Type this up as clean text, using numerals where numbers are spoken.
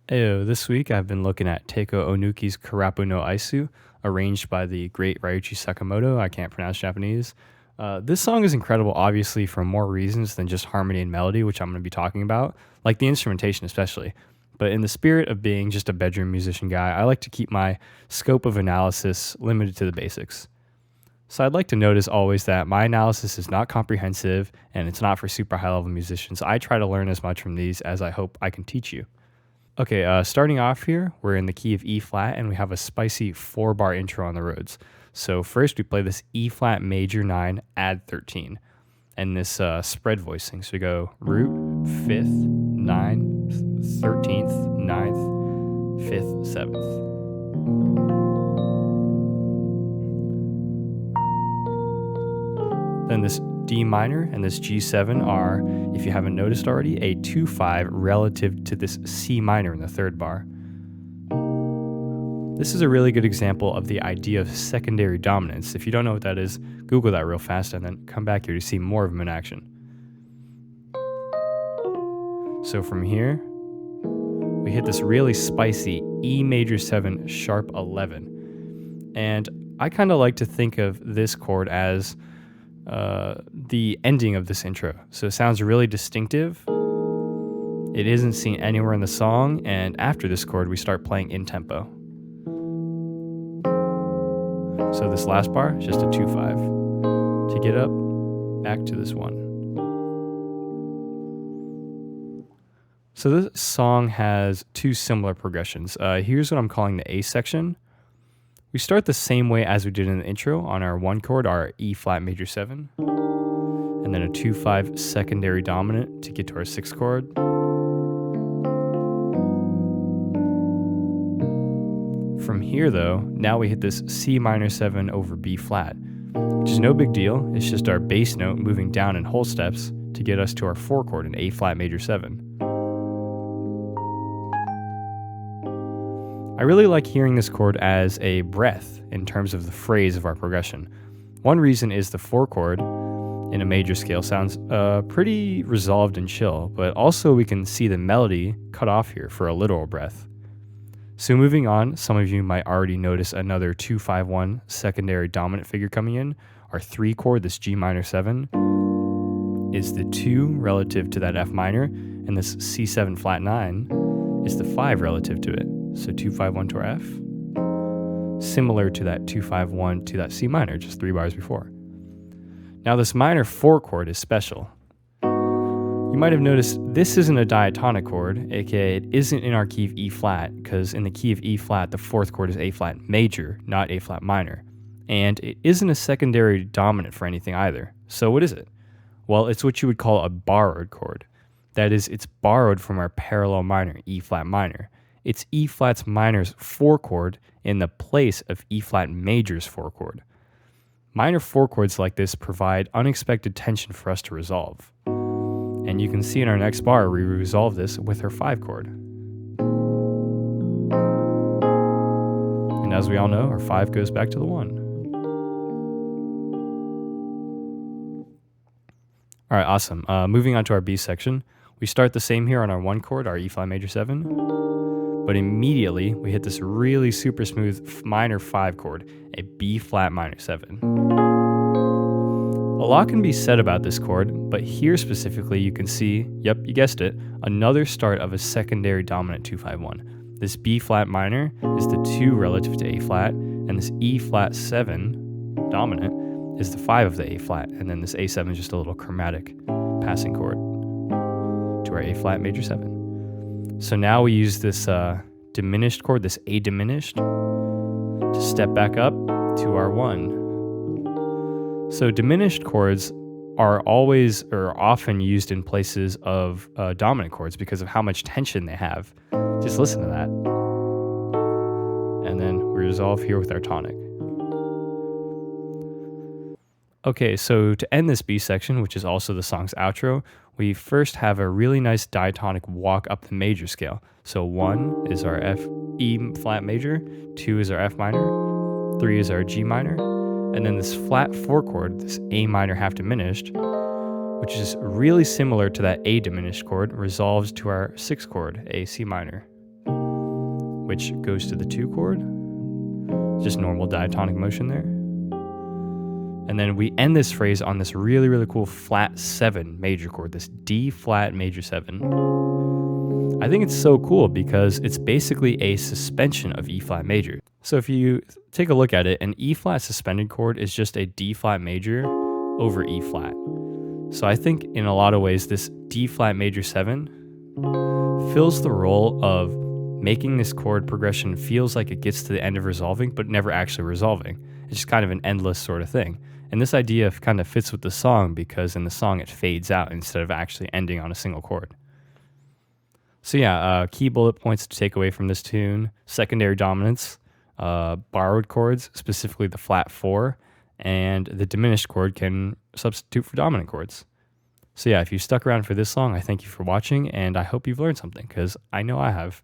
Heyo, this week I've been looking at Taeko Ohnuki's Karapu no Aisu, arranged by the great Ryuichi Sakamoto. I can't pronounce Japanese. This song is incredible, obviously, for more reasons than just harmony and melody, which I'm going to be talking about, like the instrumentation especially. But in the spirit of being just a bedroom musician guy, I like to keep my scope of analysis limited to the basics. So I'd like to note as always that my analysis is not comprehensive and it's not for super high level musicians. I try to learn as much from these as I hope I can teach you. Okay, starting off here, we're in the key of E flat and we have a spicy 4-bar intro on the Rhodes. So first we play this E flat major 9, add 13, and this spread voicing. So we go root, 5th, 9th, 13th, 9th, 5th, 7th. Then this D minor and this G7 are, if you haven't noticed already, a 2-5 relative to this C minor in the 3rd bar. This is a really good example of the idea of secondary dominance. If you don't know what that is, Google that real fast and then come back here to see more of them in action. So from here, we hit this really spicy E major 7 sharp 11. And I kind of like to think of this chord as the ending of this intro. So it sounds really distinctive. It isn't seen anywhere in the song, and after this chord we start playing in tempo. So this last bar is just a 2-5 to get up back to this 1. So this song has two similar progressions. Here's what I'm calling the A section. We start the same way as we did in the intro on our 1 chord, our E flat major 7, and then a 2-5 secondary dominant to get to our 6th chord. From here though, now we hit this C minor 7 over B flat, which is no big deal. It's just our bass note moving down in whole steps to get us to our 4 chord in A flat major 7. I really like hearing this chord as a breath in terms of the phrase of our progression. One reason is the 4 chord in a major scale sounds pretty resolved and chill, but also we can see the melody cut off here for a literal breath. So moving on, some of you might already notice another 2-5-1 secondary dominant figure coming in. Our 3 chord, this G minor 7, is the 2 relative to that F minor, and this C7 flat 9 is the 5 relative to it. So 2-5-1 to our F, similar to that 2-5-1 to that C minor just 3 bars before. Now this minor 4 chord is special. You might have noticed this isn't a diatonic chord, aka it isn't in our key of E flat, because in the key of E flat the 4th chord is A flat major, not A flat minor. And it isn't a secondary dominant for anything either. So what is it? Well, it's what you would call a borrowed chord. That is, it's borrowed from our parallel minor, E flat minor. It's E flat minor's 4 chord in the place of E flat major's 4 chord. Minor 4 chords like this provide unexpected tension for us to resolve. And you can see in our next bar we resolve this with our 5 chord. And as we all know, our 5 goes back to the 1. All right, awesome. Moving on to our B section. We start the same here on our 1 chord, our E flat major 7. But immediately we hit this really super smooth minor 5 chord, a B flat minor 7. A lot can be said about this chord, but here specifically you can see, yep, you guessed it, another start of a secondary dominant 2-5-1. This B flat minor is the 2 relative to A flat, and this E flat 7 dominant is the 5 of the A flat, and then this A7 is just a little chromatic passing chord to our A flat major 7. So now we use this diminished chord, this A diminished, to step back up to our 1. So diminished chords are always or often used in places of dominant chords because of how much tension they have. Just listen to that. And then we resolve here with our tonic. Okay, so to end this B section, which is also the song's outro, we first have a really nice diatonic walk up the major scale. So 1 is our F, E flat major, 2 is our F minor, 3 is our G minor, and then this flat 4 chord, this A minor half diminished, which is really similar to that A diminished chord, resolves to our 6th chord, A C minor. which goes to the 2 chord. Just normal diatonic motion there. And then we end this phrase on this really, really cool flat 7 major chord, this D flat major 7. I think it's so cool because it's basically a suspension of E flat major. So if you take a look at it, an E flat suspended chord is just a D flat major over E flat. So I think in a lot of ways, this D flat major 7 fills the role of making this chord progression feels like it gets to the end of resolving, but never actually resolving. It's just kind of an endless sort of thing. And this idea kind of fits with the song because in the song it fades out instead of actually ending on a single chord. So yeah, key bullet points to take away from this tune: secondary dominance, borrowed chords, specifically the flat 4, and the diminished chord can substitute for dominant chords. So yeah, if you stuck around for this long, I thank you for watching, and I hope you've learned something, because I know I have.